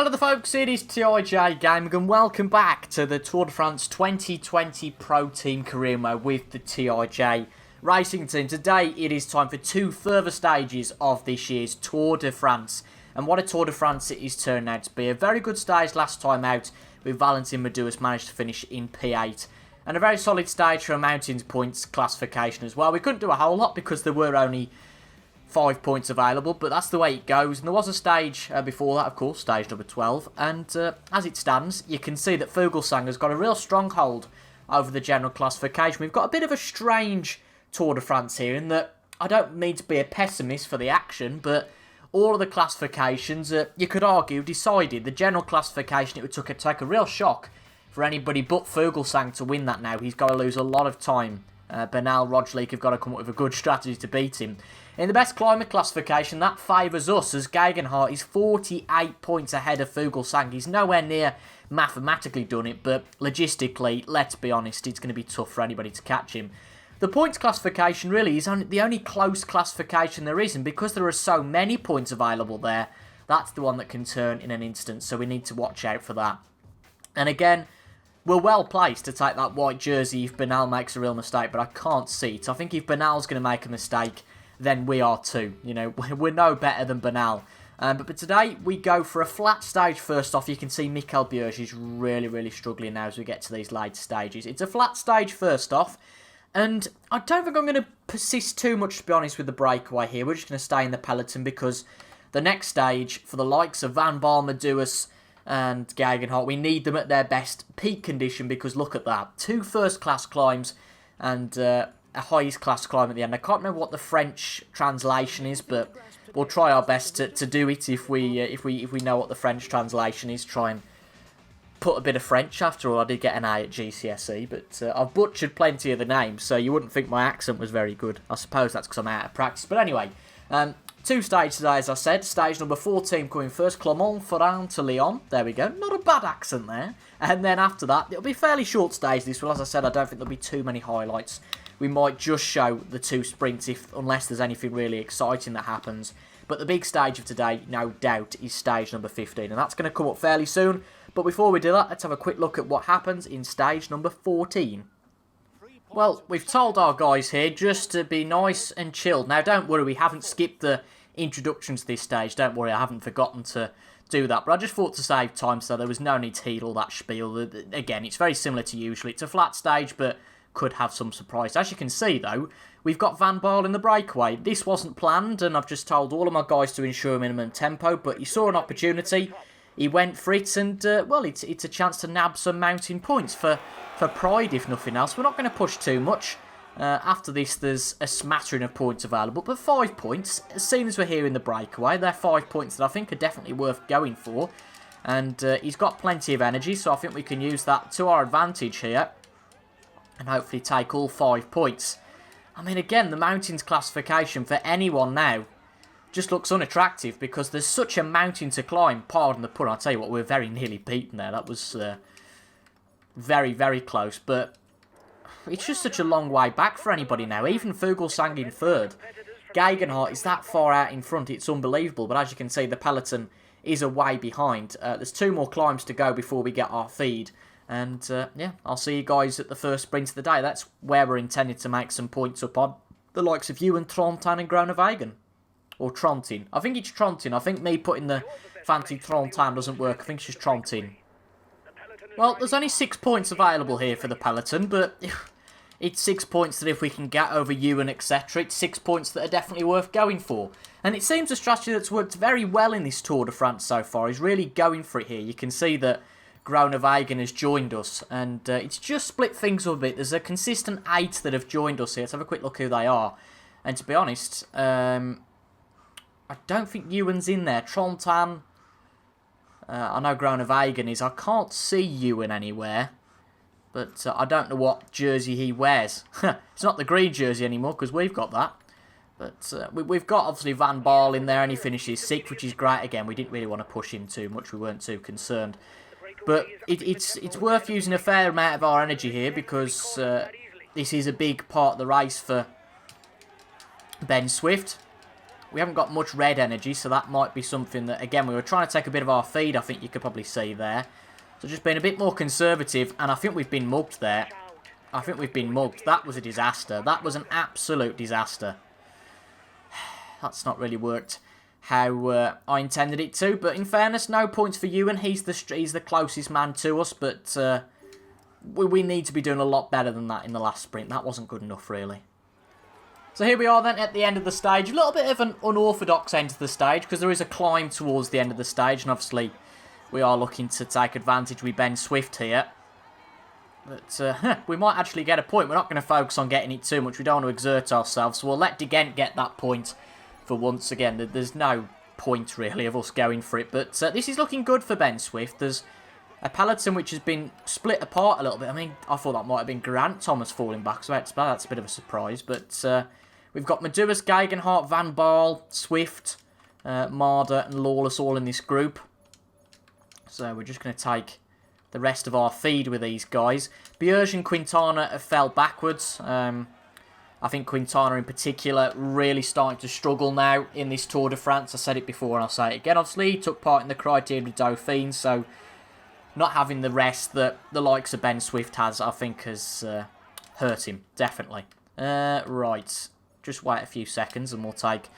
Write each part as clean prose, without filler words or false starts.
Hello there folks, it is TIJ Gaming and welcome back to the Tour de France 2020 Pro Team Career Mode with the TIJ Racing Team. Today it is time for two further stages of this year's Tour de France. And what a Tour de France it is turning out to be. A very good stage last time out with Valentin Madouas managed to finish in P8. And a very solid stage for a mountains points classification as well. We couldn't do a whole lot because there were only 5 points available, but that's the way it goes. And there was a stage before that, of course, stage number 12. And as it stands, you can see that Fuglsang has got a real stronghold over the general classification. We've got a bit of a strange Tour de France here in that I don't mean to be a pessimist for the action, but all of the classifications, you could argue, decided the general classification, it would take a real shock for anybody but Fuglsang to win that now. He's got to lose a lot of time. Bernal, Roglic have got to come up with a good strategy to beat him. In the best climate classification, that favours us as Gegenhardt is 48 points ahead of Fuglsang. He's nowhere near mathematically done it, but logistically, let's be honest, it's going to be tough for anybody to catch him. The points classification really is the only close classification there is, and because there are so many points available there, that's the one that can turn in an instant, so we need to watch out for that. And again, we're well placed to take that white jersey if Bernal makes a real mistake, but I can't see it. I think if Bernal's going to make a mistake, then we are too. You know, we're no better than Bernal. But today, we go for a flat stage first off. You can see Mikel Bjerg is really struggling now as we get to these later stages. It's a flat stage first off. And I don't think I'm going to persist too much, to be honest, with the breakaway here. We're just going to stay in the peloton because the next stage, for the likes of Van Baarle, Madouas and Gegenhardt, we need them at their best peak condition because look at that. 2 first-class climbs and a highest-class climb at the end. I can't remember what the French translation is, but we'll try our best to do it if we know what the French translation is. Try and put a bit of French. After all, I did get an A at GCSE, but I've butchered plenty of the names, so you wouldn't think my accent was very good. I suppose that's because I'm out of practice. But anyway, 2 stages today, as I said. Stage number 14 coming first, Clermont-Ferrand to Lyon. There we go. Not a bad accent there. And then after that, it'll be a fairly short stage this one. As I said, I don't think there'll be too many highlights. We might just show the 2 sprints unless there's anything really exciting that happens. But the big stage of today, no doubt, is stage number 15. And that's going to come up fairly soon. But before we do that, let's have a quick look at what happens in stage number 14. Well, we've told our guys here just to be nice and chilled. Now, don't worry, we haven't skipped the introduction to this stage. Don't worry, I haven't forgotten to do that. But I just thought to save time, so there was no need to heed all that spiel. Again, it's very similar to usually. It's a flat stage, but could have some surprise. As you can see, though, we've got Van Baarle in the breakaway. This wasn't planned, and I've just told all of my guys to ensure minimum tempo, but he saw an opportunity. He went for it, and, well, it's a chance to nab some mountain points for pride, if nothing else. We're not going to push too much. After this, there's a smattering of points available, but 5 points, as soon as we're here in the breakaway, they're 5 points that I think are definitely worth going for. And he's got plenty of energy, so I think we can use that to our advantage here. And hopefully take all 5 points. I mean, again, the mountains classification for anyone now just looks unattractive because there's such a mountain to climb. Pardon the pun, I'll tell you what, we're very nearly beaten there. That was very close, but it's just such a long way back for anybody now. Even Fuglsang in 3rd. Gegenhardt is that far out in front, it's unbelievable. But as you can see, the peloton is a way behind. There's 2 more climbs to go before we get our feed. And, yeah, I'll see you guys at the first sprint of the day. That's where we're intended to make some points up on the likes of you and Trontin and Groenewegen. Or Trontin. I think it's Trontin. I think me putting the fancy Trontin doesn't work. I think it's just Trontin. Well, there's only 6 points available here for the peloton, but it's 6 points that if we can get over you and etc., it's 6 points that are definitely worth going for. And it seems a strategy that's worked very well in this Tour de France so far. He's really going for it here. You can see that Groenewegen has joined us, and it's just split things up a bit. There's a consistent 8 that have joined us here. Let's have a quick look who they are. And to be honest, I don't think Ewan's in there. Trontin, I know Groenewegen is. I can't see Ewan anywhere, but I don't know what jersey he wears. It's not the green jersey anymore because we've got that. But we've got obviously Van Baarle in there, and he finishes 6th, which is great. Again, we didn't really want to push him too much. We weren't too concerned. But it's worth using a fair amount of our energy here because this is a big part of the race for Ben Swift. We haven't got much red energy, so that might be something that, again, we were trying to take a bit of our feed, I think you could probably see there. So just being a bit more conservative, and I think we've been mugged there. I think we've been mugged. That was a disaster. That was an absolute disaster. That's not really worked how I intended it to, but in fairness, no points for Ewan. He's the closest man to us, but we need to be doing a lot better than that in the last sprint. That wasn't good enough, really. So here we are then at the end of the stage. A little bit of an unorthodox end to the stage, because there is a climb towards the end of the stage, and obviously we are looking to take advantage with Ben Swift here. But we might actually get a point. We're not going to focus on getting it too much. We don't want to exert ourselves, so we'll let De Gent get that point for once again. There's no point, really, of us going for it. But this is looking good for Ben Swift. There's a peloton which has been split apart a little bit. I mean, I thought that might have been Grant Thomas falling back, so that's a bit of a surprise. But we've got Meduas, Gegenhardt, Van Baal, Swift, Marder and Lawless all in this group. So we're just going to take the rest of our feed with these guys. Bierge and Quintana have fell backwards. I think Quintana in particular really starting to struggle now in this Tour de France. I said it before and I'll say it again. Obviously, he took part in the Criterium Dauphiné, so not having the rest that the likes of Ben Swift has, I think, has hurt him, definitely. Right, just wait a few seconds and we'll take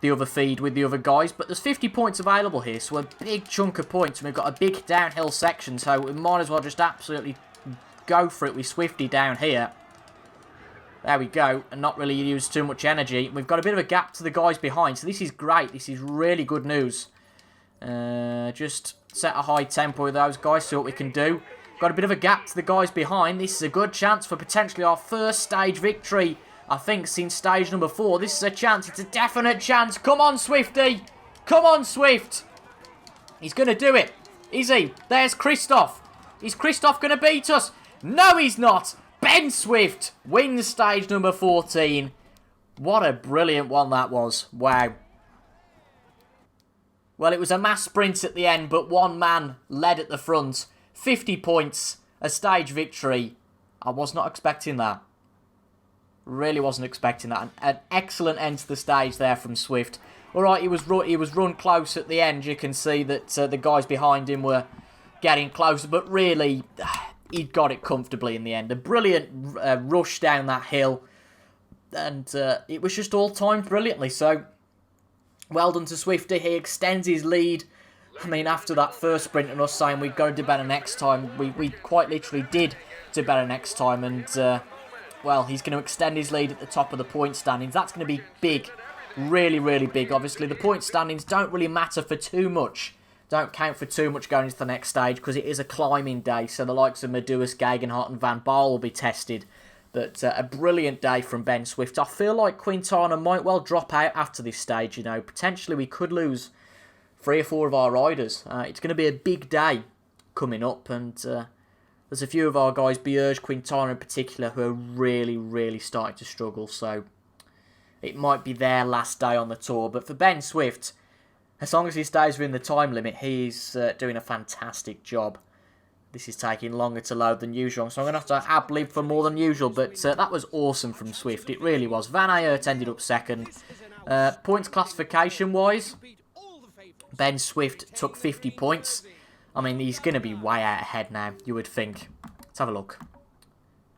the other feed with the other guys. But there's 50 points available here, so a big chunk of points. And we've got a big downhill section, so we might as well just absolutely go for it with Swifty down here. There we go, and not really use too much energy. We've got a bit of a gap to the guys behind, so this is great. This is really good news. Just set a high tempo with those guys, see what we can do. Got a bit of a gap to the guys behind. This is a good chance for potentially our first stage victory, I think, since stage number 4. This is a chance. It's a definite chance. Come on, Swifty. Come on, Swift. He's going to do it. Is he? There's Christoph. Is Christoph going to beat us? No, he's not. Ben Swift wins stage number 14. What a brilliant one that was. Wow. Well, it was a mass sprint at the end, but one man led at the front. 50 points, a stage victory. I was not expecting that. Really wasn't expecting that. An excellent end to the stage there from Swift. All right, he was run close at the end. You can see that the guys behind him were getting closer, but really, he'd got it comfortably in the end. A brilliant rush down that hill, and it was just all timed brilliantly. So, well done to Swifty. He extends his lead. I mean, after that first sprint and us saying we'd go and do better next time, we quite literally did do better next time, and well, he's going to extend his lead at the top of the point standings. That's going to be big. Really, really big. Obviously, the point standings don't really matter for too much. Don't count for too much going into the next stage because it is a climbing day. So the likes of Meduas, Gegenhardt and Van Baal will be tested. But a brilliant day from Ben Swift. I feel like Quintana might well drop out after this stage, you know. Potentially we could lose 3 or 4 of our riders. It's going to be a big day coming up. And there's a few of our guys, Bierge, Quintana in particular, who are really, really starting to struggle. So it might be their last day on the tour. But for Ben Swift, as long as he stays within the time limit, he's doing a fantastic job. This is taking longer to load than usual, so I'm going to have to ad-lib for more than usual, but that was awesome from Swift. It really was. Van Aert ended up second. Points classification-wise, Ben Swift took 50 points. I mean, he's going to be way out ahead now, you would think. Let's have a look.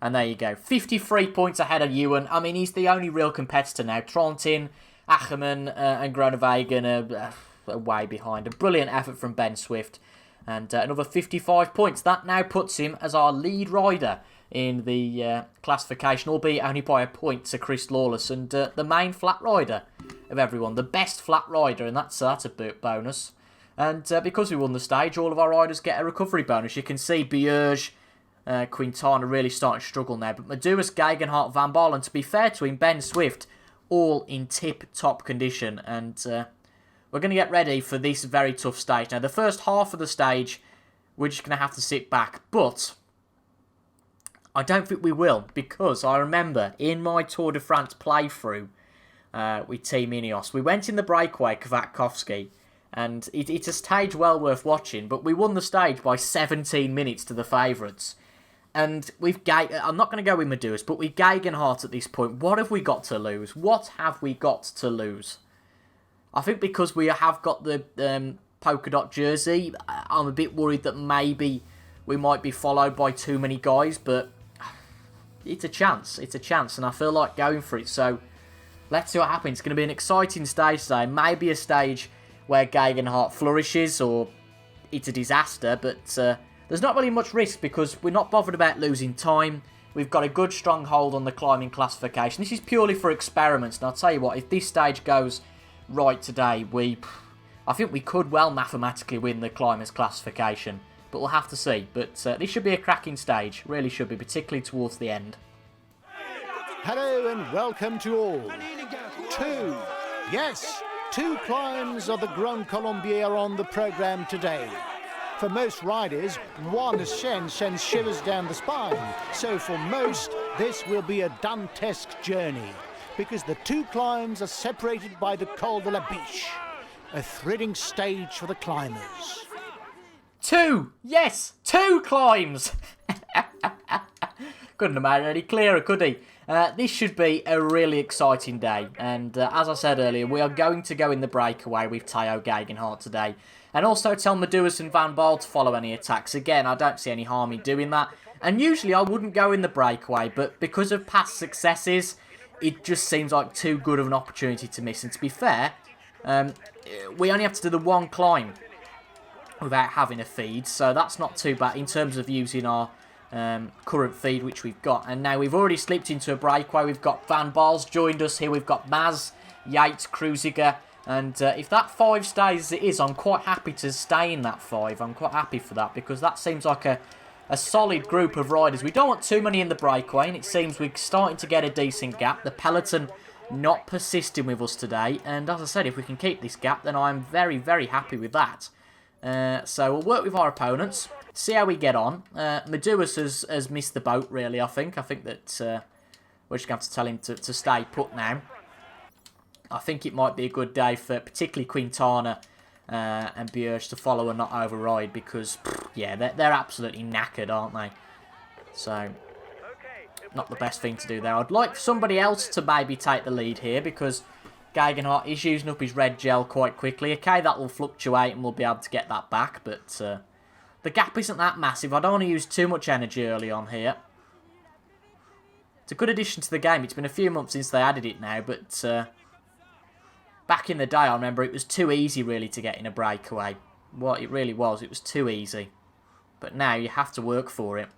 And there you go. 53 points ahead of Ewan. I mean, he's the only real competitor now. Trontin, Ackermann and Groenewegen are way behind. A brilliant effort from Ben Swift. And another 55 points. That now puts him as our lead rider in the classification, albeit only by a point to Chris Lawless and the main flat rider of everyone. The best flat rider, and that's a bonus. And because we won the stage, all of our riders get a recovery bonus. You can see Bierge, Quintana really starting to struggle now. But Meduas, Gegenhardt, Van Baal, and to be fair to him, Ben Swift, all in tip-top condition. And we're going to get ready for this very tough stage. Now, the first half of the stage, we're just going to have to sit back. But I don't think we will, because I remember in my Tour de France playthrough with Team Ineos, we went in the breakaway, Kwiatkowski, and it's a stage well worth watching, but we won the stage by 17 minutes to the favourites. And I'm not going to go with Meduas, but with Gegenhardt at this point, what have we got to lose? What have we got to lose? I think because we have got the polka dot jersey, I'm a bit worried that maybe we might be followed by too many guys, but it's a chance. It's a chance, and I feel like going for it. So let's see what happens. It's going to be an exciting stage today. Maybe a stage where Gegenhardt flourishes, or it's a disaster, but there's not really much risk because we're not bothered about losing time. We've got a good strong hold on the climbing classification. This is purely for experiments, and I'll tell you what, if this stage goes right today, I think we could well mathematically win the climbers classification, but we'll have to see. But this should be a cracking stage, really should be, particularly towards the end. Hello and welcome to all. Two climbs of the Grand Colombier are on the programme today. For most riders, one ascent sends shivers down the spine. So for most, this will be a Dantesque journey, because the two climbs are separated by the Col de la Biche, a thrilling stage for the climbers. Two! Yes! Two climbs! Couldn't have made it any clearer, could he? This should be a really exciting day, and as I said earlier, we are going to go in the breakaway with Theo Gegenhardt today, and also tell Meduis and Van Baal to follow any attacks. Again, I don't see any harm in doing that, and usually I wouldn't go in the breakaway, but because of past successes, it just seems like too good of an opportunity to miss. And to be fair, we only have to do the one climb without having a feed, so that's not too bad in terms of using our current feed which we've got. And now we've already slipped into a breakaway. We've got Van Baal's joined us here. We've got Maz, Yates, Kruziger, and if that 5 stays as it is, I'm quite happy to stay in that 5. I'm quite happy for that, because that seems like a solid group of riders. We don't want too many in the breakaway, and it seems we're starting to get a decent gap. The peloton not persisting with us today, and as I said, if we can keep this gap, then I'm very, very happy with that. So we'll work with our opponents, see how we get on. Meduis has missed the boat, really, I think. I think that we're just going to have to tell him to stay put now. I think it might be a good day for particularly Quintana and Bierge to follow and not override, because, yeah, they're absolutely knackered, aren't they? So, not the best thing to do there. I'd like somebody else to maybe take the lead here, because Gegenhardt is using up his red gel quite quickly. Okay, that will fluctuate and we'll be able to get that back, but the gap isn't that massive. I don't want to use too much energy early on here. It's a good addition to the game. It's been a few months since they added it now, but back in the day, I remember it was too easy, really, to get in a breakaway. Well, it really was. It was too easy. But now you have to work for it.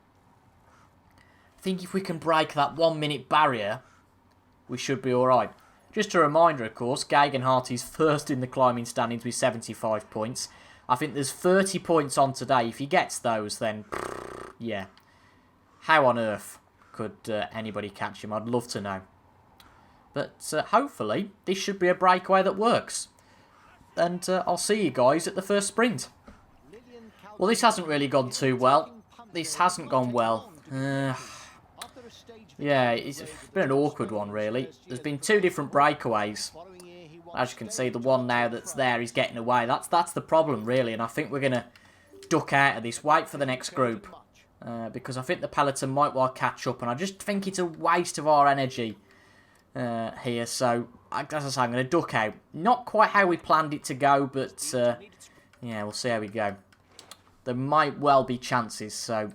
I think if we can break that 1 minute barrier, we should be alright. Just a reminder, of course, Gegenhardt is first in the climbing standings with 75 points. I think there's 30 points on today. If he gets those, then, yeah. How on earth could anybody catch him? I'd love to know. But hopefully, this should be a breakaway that works. And I'll see you guys at the first sprint. Well, this hasn't really gone too well. This hasn't gone well. Yeah, it's been an awkward one, really. There's been 2 different breakaways. As you can see, the one now that's there is getting away. That's the problem, really. And I think we're going to duck out of this. Wait for the next group. Because I think the peloton might well catch up. And I just think it's a waste of our energy here. So, as I say, I'm going to duck out. Not quite how we planned it to go, but yeah, we'll see how we go. There might well be chances, so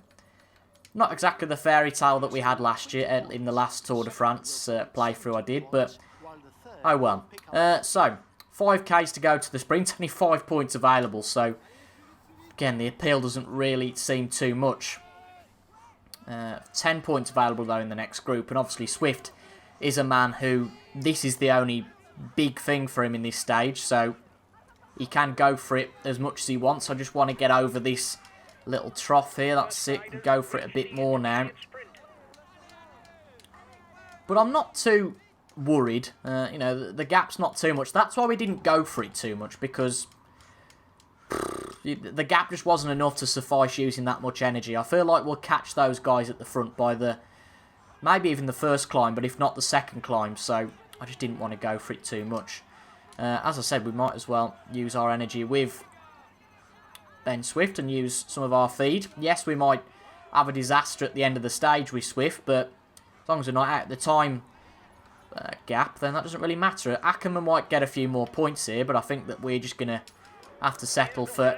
not exactly the fairy tale that we had last year in the last Tour de France playthrough I did, but oh well. So, 5Ks to go to the sprint, only 5 points available, so again, the appeal doesn't really seem too much. 10 points available though in the next group, and obviously Swift is a man who, this is the only big thing for him in this stage, so he can go for it as much as he wants. I just want to get over this little trough here, that's it, go for it a bit more now. But I'm not too worried, you know, the gap's not too much. That's why we didn't go for it too much, because the gap just wasn't enough to suffice using that much energy. I feel like we'll catch those guys at the front by maybe even the first climb, but if not the second climb, so I just didn't want to go for it too much. As I said, we might as well use our energy with Ben Swift and use some of our feed. Yes, we might have a disaster at the end of the stage with Swift, but as long as we're not out at the time gap, then that doesn't really matter. Ackerman might get a few more points here, but I think that we're just going to have to settle for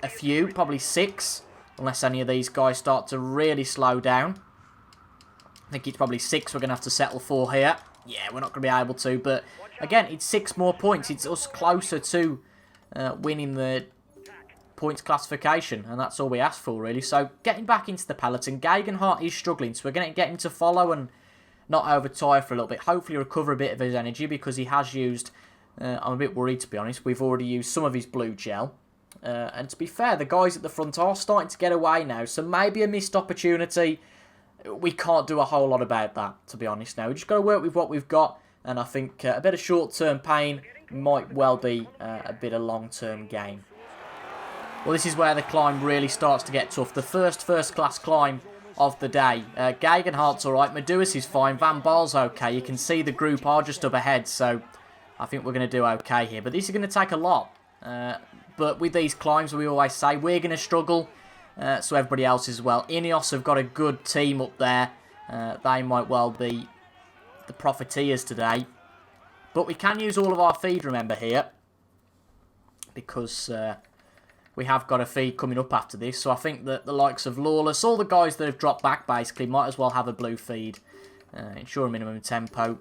a few, probably 6, unless any of these guys start to really slow down. I think it's probably 6 we're going to have to settle for here. Yeah, we're not going to be able to, but again, it's 6 more points. It's us closer to winning the points classification, and that's all we asked for, really. So, getting back into the peloton, Gegenhardt is struggling, so we're going to get him to follow and not overtire for a little bit. Hopefully recover a bit of his energy, because he has used, I'm a bit worried, to be honest, we've already used some of his blue gel. And to be fair, the guys at the front are starting to get away now, so maybe a missed opportunity. We can't do a whole lot about that, to be honest now. We've just got to work with what we've got, and I think a bit of short-term pain might well be a bit of long-term gain. Well, this is where the climb really starts to get tough. The first-class climb of the day. Gegenhardt's alright, Meduis is fine, Van Baal's okay. You can see the group are just up ahead, so I think we're going to do okay here. But this is going to take a lot. But with these climbs, we always say we're going to struggle, so everybody else as well. Ineos have got a good team up there. They might well be the profiteers today. But we can use all of our feed, remember, here. Because we have got a feed coming up after this. So I think that the likes of Lawless, all the guys that have dropped back, basically, might as well have a blue feed. Ensure minimum tempo.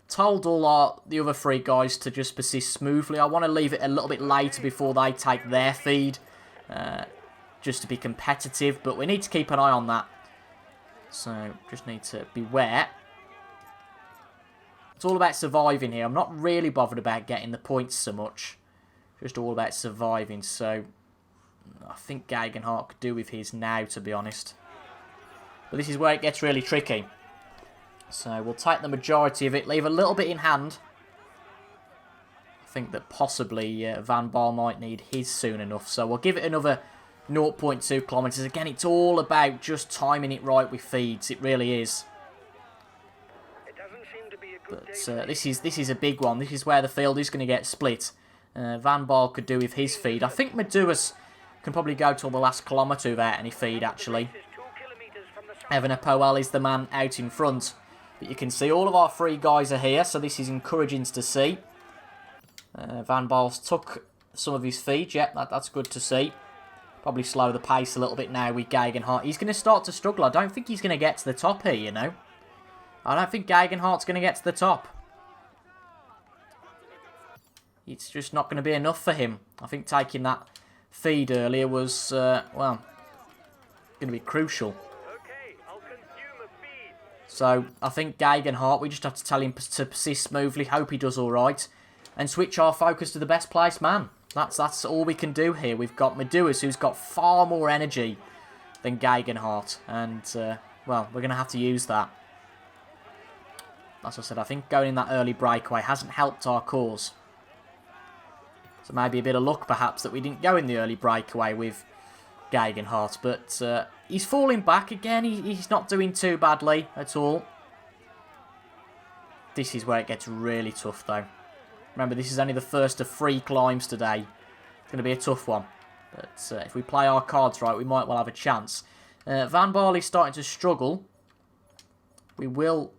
Told all the other 3 guys to just persist smoothly. I want to leave it a little bit later before they take their feed. Just to be competitive. But we need to keep an eye on that. So, just need to beware. It's all about surviving here. I'm not really bothered about getting the points so much. Just all about surviving. So, I think Gegenhardt could do with his now, to be honest. But this is where it gets really tricky. So, we'll take the majority of it. Leave a little bit in hand. I think that possibly Van Baal might need his soon enough. So, we'll give it another 0.2 kilometres. Again, it's all about just timing it right with feeds. It really is. But this is a big one. This is where the field is going to get split. Van Baal could do with his feed. I think Meduis can probably go till the last kilometre without any feed, actually. Evenepoel is the man out in front. But you can see all of our 3 guys are here, so this is encouraging to see. Van Baal's took some of his feed. Yep, that's good to see. Probably slow the pace a little bit now with Gegenhardt. He's going to start to struggle. I don't think he's going to get to the top here, you know. I don't think Gegenhardt's going to get to the top. It's just not going to be enough for him. I think taking that feed earlier was, well, going to be crucial. So, I think Gegenhardt, we just have to tell him to persist smoothly, hope he does alright, and switch our focus to the best placed man. That's all we can do here. We've got Meduis, who's got far more energy than Gegenhardt, and, well, we're going to have to use that. As I said, I think going in that early breakaway hasn't helped our cause. So maybe a bit of luck, perhaps, that we didn't go in the early breakaway with Gegenhardt. But he's falling back again. He's not doing too badly at all. This is where it gets really tough, though. Remember, this is only the first of 3 climbs today. It's going to be a tough one. But if we play our cards right, we might well have a chance. Van Baal is starting to struggle. We will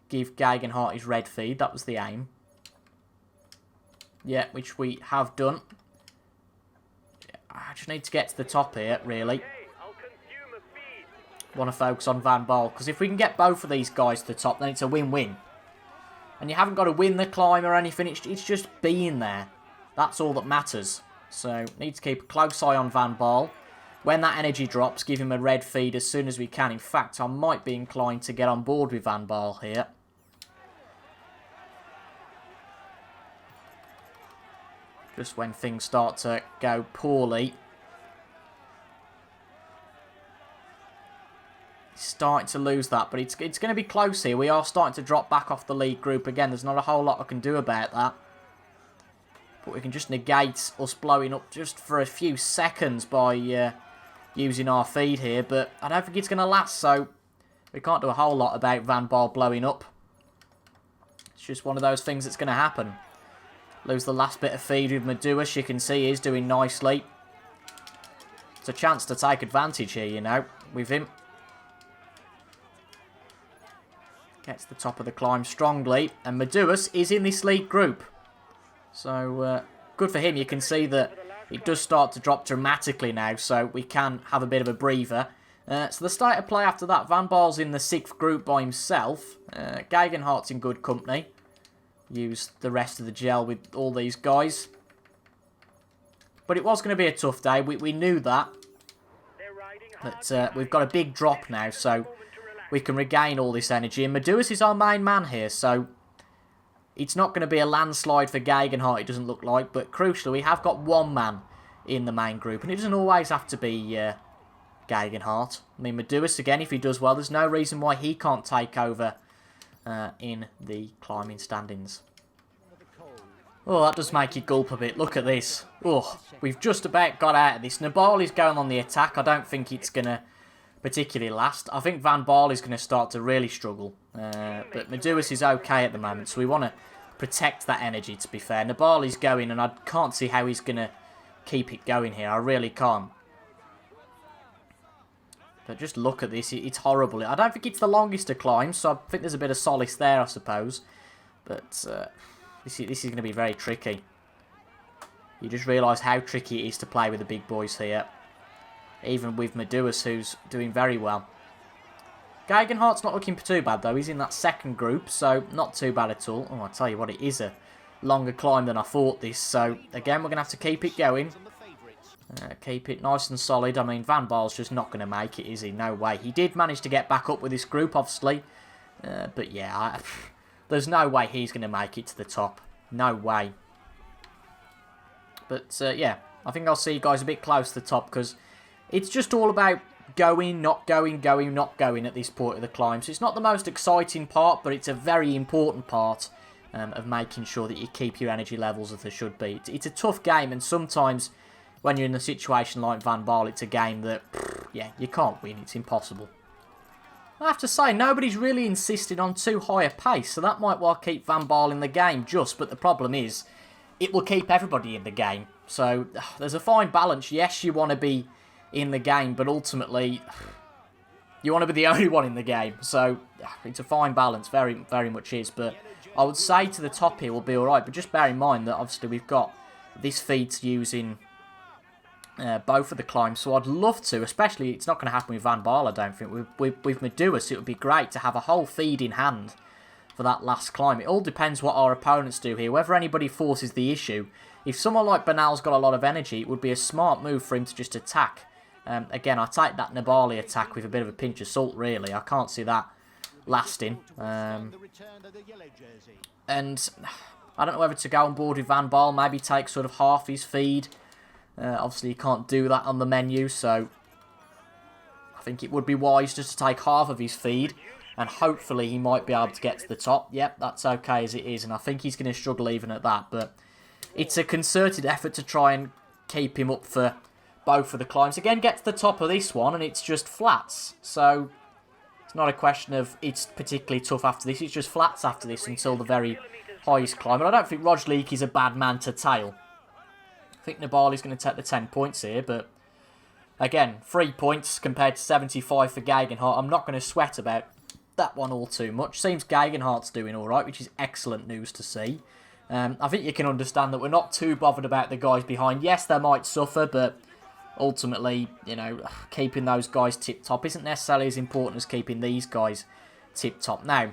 give Gegenhardt his red feed. That was the aim. Yeah, which we have done. I just need to get to the top here, really. Want to focus on Van Baal, because if we can get both of these guys to the top, then it's a win-win. And you haven't got to win the climb or anything, it's just being there. That's all that matters. So, need to keep a close eye on Van Baal. When that energy drops, give him a red feed as soon as we can. In fact, I might be inclined to get on board with Van Baal here. Just when things start to go poorly. He's starting to lose that, but it's going to be close here. We are starting to drop back off the lead group again. There's not a whole lot I can do about that. But we can just negate us blowing up just for a few seconds by using our feed here. But I don't think it's going to last, so we can't do a whole lot about Van Baal blowing up. It's just one of those things that's going to happen. Lose the last bit of feed with Meduis. You can see he's doing nicely. It's a chance to take advantage here, you know, with him. Gets the top of the climb strongly. And Meduus is in this lead group. So, good for him. You can see that it does start to drop dramatically now. So, we can have a bit of a breather. So, the state of play after that. Van Baal's in the 6th group by himself. Gegenhardt's in good company. Use the rest of the gel with all these guys. But it was going to be a tough day. We knew that. But we've got a big drop now, so we can regain all this energy. And Meduus is our main man here, so it's not going to be a landslide for Gegenhardt, it doesn't look like. But crucially, we have got one man in the main group, and it doesn't always have to be Gegenhardt. I mean, Meduus, again, if he does well, there's no reason why he can't take over in the climbing standings. Oh, that does make you gulp a bit. Look at this. Oh, we've just about got out of this. Nibali's going on the attack. I don't think it's going to particularly last. I think Van Baal is going to start to really struggle. But Meduus is okay at the moment, so we want to protect that energy, to be fair. Nibali's going, and I can't see how he's going to keep it going here. I really can't. But just look at this. It's horrible. I don't think it's the longest to climb, so I think there's a bit of solace there, I suppose. But this is going to be very tricky. You just realise how tricky it is to play with the big boys here. Even with Meduus, who's doing very well. Gegenhardt's not looking too bad, though. He's in that 2nd group, so not too bad at all. Oh, I tell you what, it is a longer climb than I thought this. So, again, we're going to have to keep it going. Keep it nice and solid. I mean, Van Baal's just not going to make it, is he? No way. He did manage to get back up with this group, obviously. But, yeah, there's no way he's going to make it to the top. No way. But, yeah, I think I'll see you guys a bit close to the top, because it's just all about going, not going, going, not going at this point of the climb. So it's not the most exciting part, but it's a very important part of making sure that you keep your energy levels as they should be. It's a tough game, and sometimes when you're in a situation like Van Baal, it's a game that, yeah, you can't win. It's impossible. I have to say, nobody's really insisted on too high a pace, so that might well keep Van Baal in the game just, but the problem is, it will keep everybody in the game. So, there's a fine balance. Yes, you want to be in the game, but ultimately, you want to be the only one in the game. So, it's a fine balance, very, very much is, but I would say to the top here will be alright, but just bear in mind that obviously we've got this feed to use in both of the climbs, so I'd love to, especially it's not going to happen with Van Baal, I don't think. With Meduus, it would be great to have a whole feed in hand for that last climb. It all depends what our opponents do here, whether anybody forces the issue. If someone like Bernal's got a lot of energy, it would be a smart move for him to just attack. Again, I take that Nibali attack with a bit of a pinch of salt, really. I can't see that lasting. And I don't know whether to go on board with Van Baal, maybe take sort of half his feed. Obviously, you can't do that on the menu, so I think it would be wise just to take half of his feed, and hopefully he might be able to get to the top. Yep, that's okay as it is, and I think he's going to struggle even at that, but it's a concerted effort to try and keep him up for both of the climbs. Again, get to the top of this one, and it's just flats, so it's not a question of it's particularly tough after this, it's just flats after this until the very highest climb, and I don't think Roglic is a bad man to tail. I think Nibali's going to take the 10 points here, but again, 3 points compared to 75 for Gegenhardt. I'm not going to sweat about that one all too much. Seems Gegenhardt's doing alright, which is excellent news to see. I think you can understand that we're not too bothered about the guys behind. Yes, they might suffer, but ultimately, you know, keeping those guys tip-top isn't necessarily as important as keeping these guys tip-top. Now,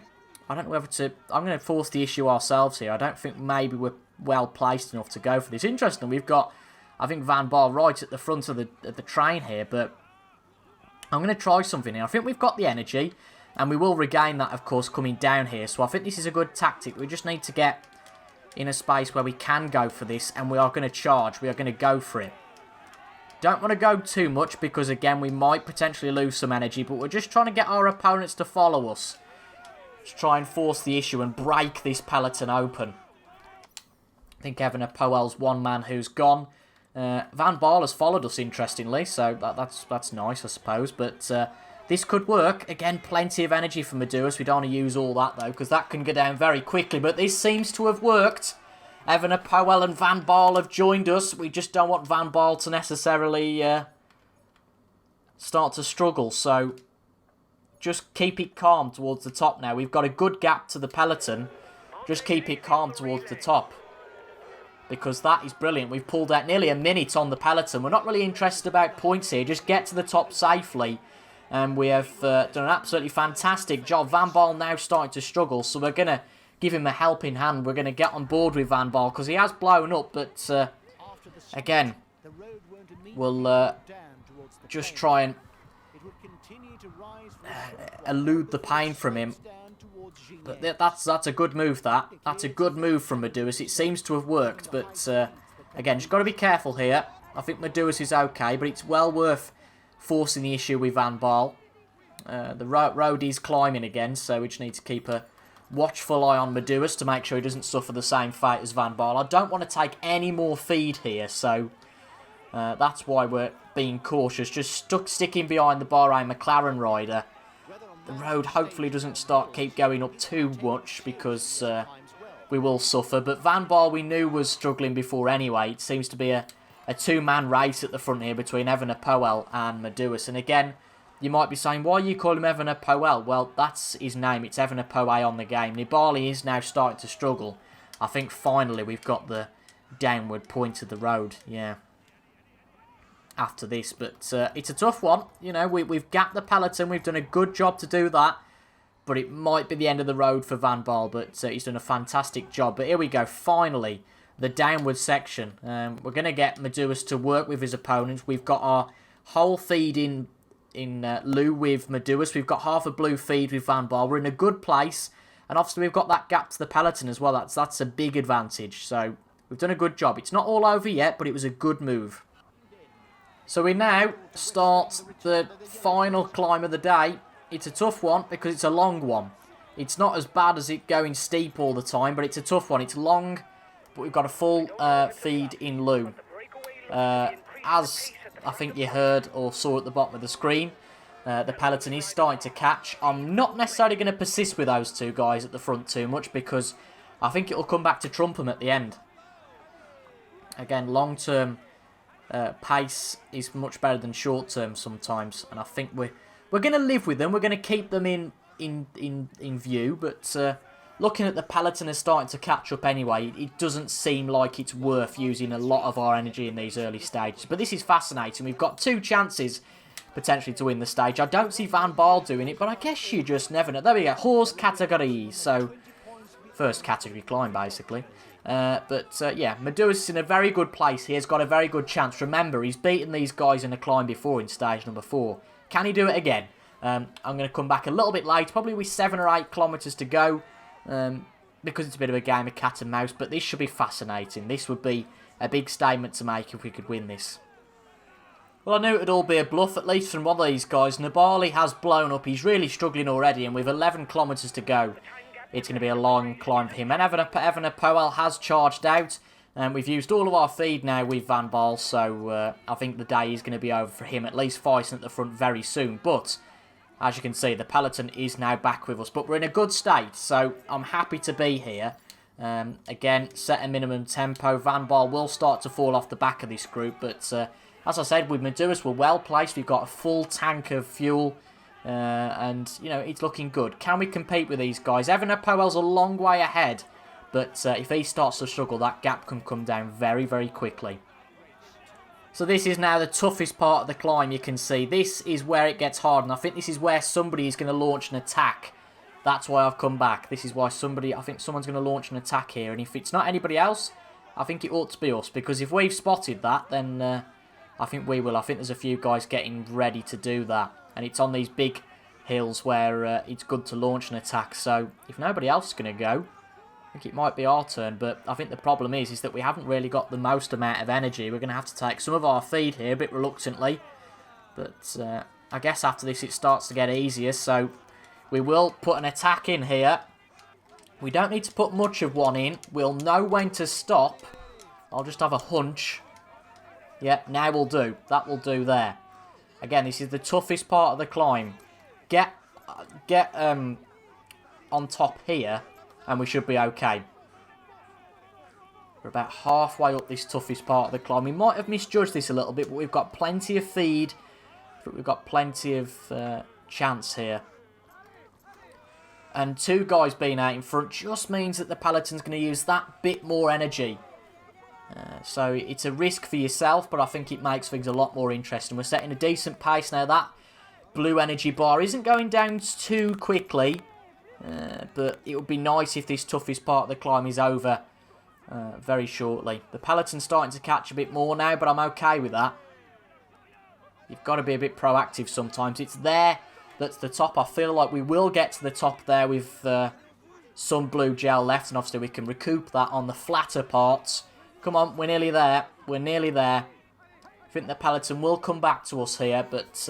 I don't know whether to... I'm going to force the issue ourselves here. I don't think maybe we're well placed enough to go for this. Interesting, we've got, I think, Van Baal right at the front of the train here, but I'm going to try something here. I think we've got the energy, and we will regain that, of course, coming down here. So I think this is a good tactic. We just need to get in a space where we can go for this, and we are going to charge. We are going to go for it. Don't want to go too much, because, again, we might potentially lose some energy, but we're just trying to get our opponents to follow us. Just try and force the issue and break this peloton open. I think Evan Poel's one man who's gone. Van Baal has followed us, interestingly, so that's nice, I suppose. But this could work. Again, plenty of energy from Meduus. We don't want to use all that, though, because that can go down very quickly. But this seems to have worked. Evan Poel and Van Baal have joined us. We just don't want Van Baal to necessarily start to struggle. So just keep it calm towards the top now. We've got a good gap to the peloton. Just keep it calm towards the top. Because that is brilliant. We've pulled out nearly a minute on the peloton. We're not really interested about points here. Just get to the top safely. And we have done an absolutely fantastic job. Van Baal now starting to struggle. So we're going to give him a helping hand. We're going to get on board with Van Baal. Because he has blown up. But again, we'll just try and elude the pain from him. But that's a good move, that. That's a good move from Meduis. It seems to have worked, but again, just got to be careful here. I think Meduis is okay, but it's well worth forcing the issue with Van Baal. The road is climbing again, so we just need to keep a watchful eye on Meduis to make sure he doesn't suffer the same fate as Van Baal. I don't want to take any more feed here, so that's why we're being cautious. Just sticking behind the Bahrain McLaren rider. The road hopefully doesn't keep going up too much because we will suffer. But Van Baal we knew was struggling before anyway. It seems to be a two-man race at the front here between Evenepoel and Meduis. And again, you might be saying, why you call him Evenepoel? Well, that's his name. It's Evenepoel on the game. Nibali is now starting to struggle. I think finally we've got the downward point of the road. Yeah. After this, but it's a tough one. You know, we've gapped the peloton. We've done a good job to do that, but it might be the end of the road for Van Baal, but he's done a fantastic job. But here we go, finally, the downward section. We're going to get Meduis to work with his opponents. We've got our whole feed in Lou with Meduis. We've got half a blue feed with Van Baal. We're in a good place, and obviously we've got that gap to the peloton as well. That's a big advantage, so we've done a good job. It's not all over yet, but it was a good move. So we now start the final climb of the day. It's a tough one because it's a long one. It's not as bad as it going steep all the time, but it's a tough one. It's long, but we've got a full feed in Lou. As I think you heard or saw at the bottom of the screen, the peloton is starting to catch. I'm not necessarily going to persist with those two guys at the front too much because I think it'll come back to trump them at the end. Again, long-term pace is much better than short term sometimes, and I think we're going to live with them. We're going to keep them in view, but looking at the peloton is starting to catch up anyway. It doesn't seem like it's worth using a lot of our energy in these early stages, but this is fascinating. We've got two chances potentially to win the stage. I don't see Van Baal doing it, but I guess you just never know. There we go, horse category, so first category climb basically. Yeah, Meduis is in a very good place. He has got a very good chance. Remember, he's beaten these guys in a climb before in stage number 4. Can he do it again? I'm going to come back a little bit late, probably with 7 or 8 kilometres to go, because it's a bit of a game of cat and mouse, but this should be fascinating. This would be a big statement to make if we could win this. Well, I knew it would all be a bluff, at least from one of these guys. Nibali has blown up. He's really struggling already, and with 11 kilometres to go, it's going to be a long climb for him. And Evenepoel has charged out. And we've used all of our feed now with Van Baal. So I think the day is going to be over for him. At least fighting at the front very soon. But as you can see, the peloton is now back with us. But we're in a good state. So I'm happy to be here. Again, set a minimum tempo. Van Baal will start to fall off the back of this group. But as I said, with Meduis, we're well placed. We've got a full tank of fuel. And, you know, it's looking good. Can we compete with these guys? Evenepoel's a long way ahead, but if he starts to struggle, that gap can come down very, very quickly. So this is now the toughest part of the climb, you can see. This is where it gets hard, and I think this is where somebody is going to launch an attack. That's why I've come back. This is why I think someone's going to launch an attack here, and if it's not anybody else, I think it ought to be us, because if we've spotted that, then I think we will. I think there's a few guys getting ready to do that. And it's on these big hills where it's good to launch an attack. So if nobody else is going to go, I think it might be our turn. But I think the problem is that we haven't really got the most amount of energy. We're going to have to take some of our feed here a bit reluctantly. But I guess after this it starts to get easier. So we will put an attack in here. We don't need to put much of one in. We'll know when to stop. I'll just have a hunch. Yep, now will do. That will do there. Again, this is the toughest part of the climb. Get on top here, and we should be okay. We're about halfway up this toughest part of the climb. We might have misjudged this a little bit, but we've got plenty of feed. But we've got plenty of chance here. And 2 guys being out in front just means that the peloton's going to use that bit more energy. So it's a risk for yourself, but I think it makes things a lot more interesting. We're setting a decent pace now. That blue energy bar isn't going down too quickly, but it would be nice if this toughest part of the climb is over very shortly. The peloton's starting to catch a bit more now, but I'm okay with that. You've got to be a bit proactive sometimes. It's there. That's the top. I feel like we will get to the top there with some blue gel left, and obviously we can recoup that on the flatter parts. Come on, we're nearly there. We're nearly there. I think the peloton will come back to us here, but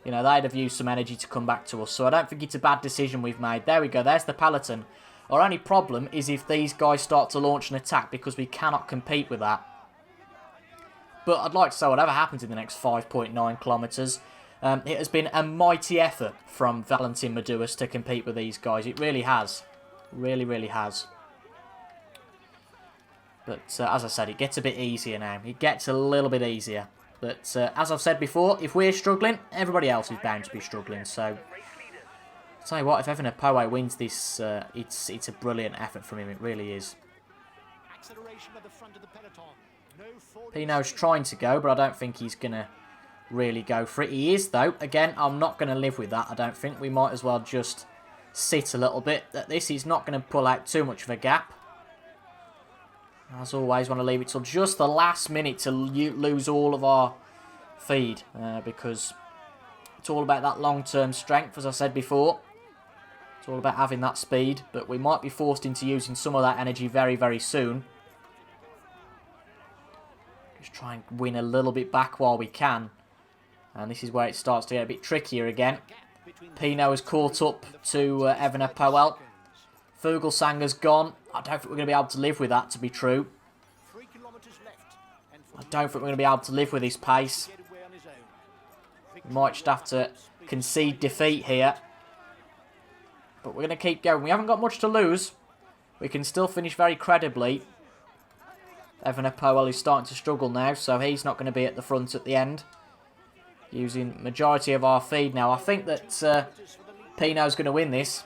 you know, they'd have used some energy to come back to us, so I don't think it's a bad decision we've made. There we go. There's the peloton. Our only problem is if these guys start to launch an attack, because we cannot compete with that. But I'd like to say whatever happens in the next 5.9 kilometres, it has been a mighty effort from Valentin Madouas to compete with these guys. It really has. Really, really has. But as I said, it gets a bit easier now. It gets a little bit easier. But as I've said before, if we're struggling, everybody else is bound to be struggling. So, I'll tell you what, if Evenepoel wins this, it's a brilliant effort from him. It really is. Pinot's trying to go, but I don't think he's going to really go for it. He is, though. Again, I'm not going to live with that, I don't think. We might as well just sit a little bit. This is not going to pull out too much of a gap. As always, want to leave it till just the last minute to lose all of our feed. Because it's all about that long-term strength, as I said before. It's all about having that speed. But we might be forced into using some of that energy very, very soon. Just try and win a little bit back while we can. And this is where it starts to get a bit trickier again. Pinot has caught up to Evenepoel. Fuglsanger's gone. I don't think we're going to be able to live with that, to be true. I don't think we're going to be able to live with this pace. We might just have to concede defeat here. But we're going to keep going. We haven't got much to lose. We can still finish very credibly. Evenepoel is starting to struggle now, so he's not going to be at the front at the end. Using majority of our feed now. I think that Pinot's going to win this.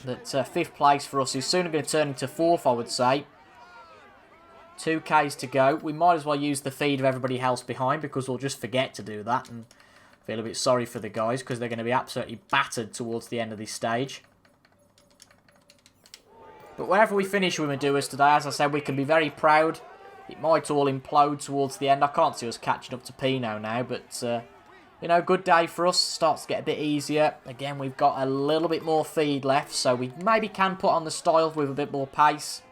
That 5th place for us is soon going to turn into 4th, I would say. 2Ks to go. We might as well use the feed of everybody else behind, because we'll just forget to do that and feel a bit sorry for the guys, because they're going to be absolutely battered towards the end of this stage. But wherever we finish with Madouas today, as I said, we can be very proud. It might all implode towards the end. I can't see us catching up to Pinot now, but you know, good day for us. Starts to get a bit easier. Again, we've got a little bit more feed left, so we maybe can put on the style with a bit more pace.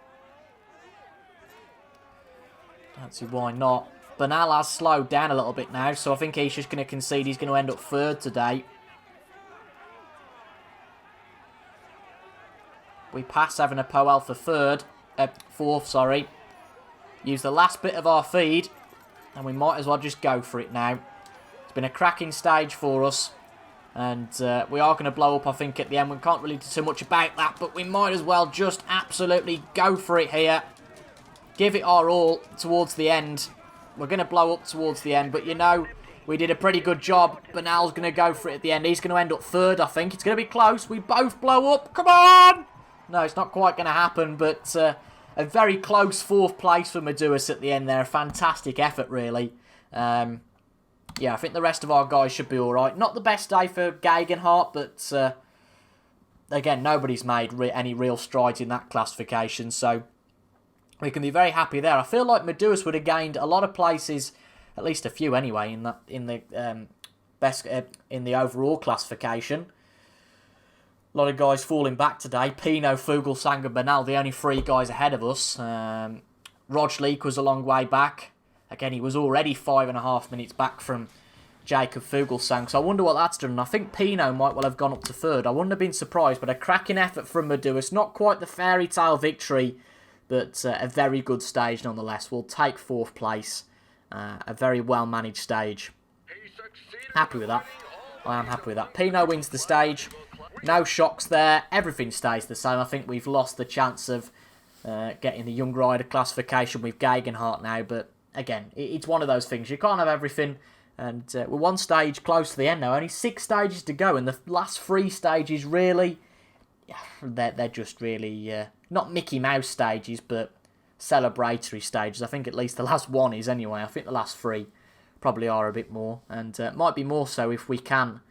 Don't see why not. Bernal has slowed down a little bit now, so I think he's just going to concede. He's going to end up 3rd today. We pass Evenepoel for 4th, sorry. Use the last bit of our feed, and we might as well just go for it now. It's been a cracking stage for us, and we are going to blow up, I think, at the end. We can't really do too much about that, but we might as well just absolutely go for it here. Give it our all towards the end. We're going to blow up towards the end, but you know, we did a pretty good job. Bernal's going to go for it at the end. He's going to end up 3rd, I think. It's going to be close. We both blow up. Come on! No, it's not quite going to happen, but a very close 4th place for Madouas at the end there. A fantastic effort, really. Yeah, I think the rest of our guys should be all right. Not the best day for Gegenhardt, but again, nobody's made any real strides in that classification, so we can be very happy there. I feel like Madouas would have gained a lot of places, at least a few anyway, in the overall classification. A lot of guys falling back today. Pinot, Fuglsanger, Bernal, the only 3 guys ahead of us. Rog Leek was a long way back. Again, he was already 5.5 minutes back from Jacob Fuglsang. So I wonder what that's done. I think Pinot might well have gone up to 3rd. I wouldn't have been surprised, but a cracking effort from Madouas. Not quite the fairy tale victory, but a very good stage nonetheless. We'll take 4th place. A very well managed stage. Happy with that. I am happy with that. Pinot wins the stage. No shocks there. Everything stays the same. I think we've lost the chance of getting the young rider classification with Gegenhardt now. But again, it's one of those things. You can't have everything. And we're one stage close to the end now. Only 6 stages to go. And the last 3 stages really... They're just really... not Mickey Mouse stages, but celebratory stages. I think at least the last one is anyway. I think the last 3 probably are a bit more. And might be more so if we can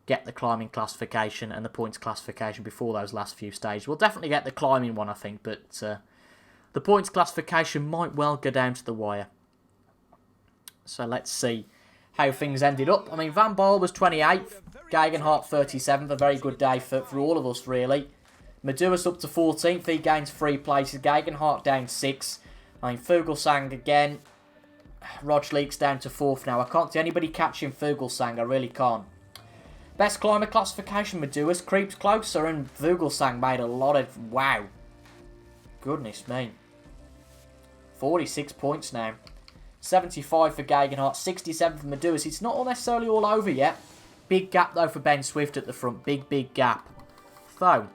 get the climbing classification and the points classification before those last few stages. We'll definitely get the climbing one, I think. But the points classification might well go down to the wire. So let's see how things ended up. I mean, Van Baarle was 28th, Gegenhardt 37th, a very good day for all of us, really. Meduis up to 14th, he gains 3 places, Gegenhardt down 6. I mean, Fuglsang again, Roglič's down to 4th now. I can't see anybody catching Fuglsang, I really can't. Best climber classification, Meduis creeps closer, and Fuglsang made a lot of... Wow. Goodness me. 46 points now. 75 for Gegenhardt, 67 for Meduis. It's not necessarily all over yet. Big gap, though, for Ben Swift at the front. Big gap. So,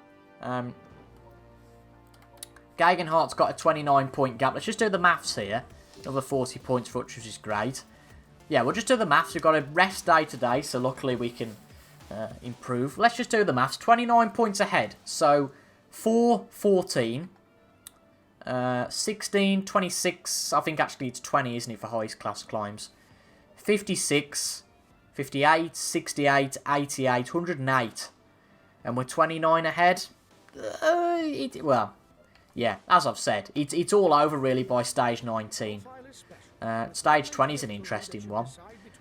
Gegenhardt's got a 29-point gap. Let's just do the maths here. Another 40 points for which is great. Yeah, we'll just do the maths. We've got a rest day today, so luckily we can improve. Let's just do the maths. 29 points ahead. So, 4, 14... 16, 26, I think actually it's 20, isn't it, for highest class climbs. 56, 58, 68, 88, 108. And we're 29 ahead. Well, yeah, as I've said, it's all over really by stage 19. Stage 20 is an interesting one.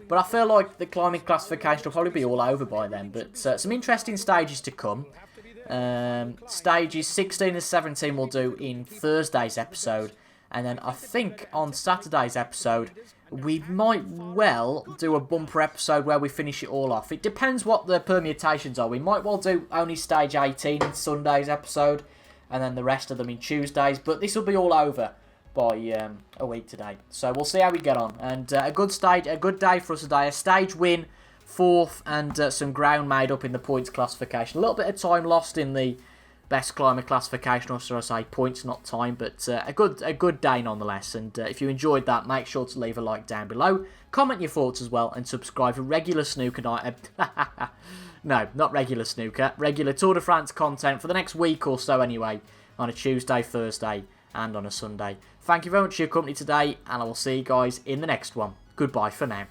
But I feel like the climbing classification will probably be all over by then. But some interesting stages to come. Stages 16 and 17 we'll do in Thursday's episode, and then I think on Saturday's episode we might well do a bumper episode where we finish it all off. It depends what the permutations are. We might well do only stage 18 in Sunday's episode and then the rest of them in Tuesdays, but this will be all over by a week today, so we'll see how we get on. And a good day for us today, a stage win, 4th, and some ground made up in the points classification. A little bit of time lost in the best climber classification, or should I say points, not time, but a good day nonetheless. And if you enjoyed that, make sure to leave a like down below, comment your thoughts as well, and subscribe for regular snooker night. No, not regular snooker, regular Tour de France content for the next week or so anyway, on a Tuesday, Thursday, and on a Sunday. Thank you very much for your company today, and I will see you guys in the next one. Goodbye for now.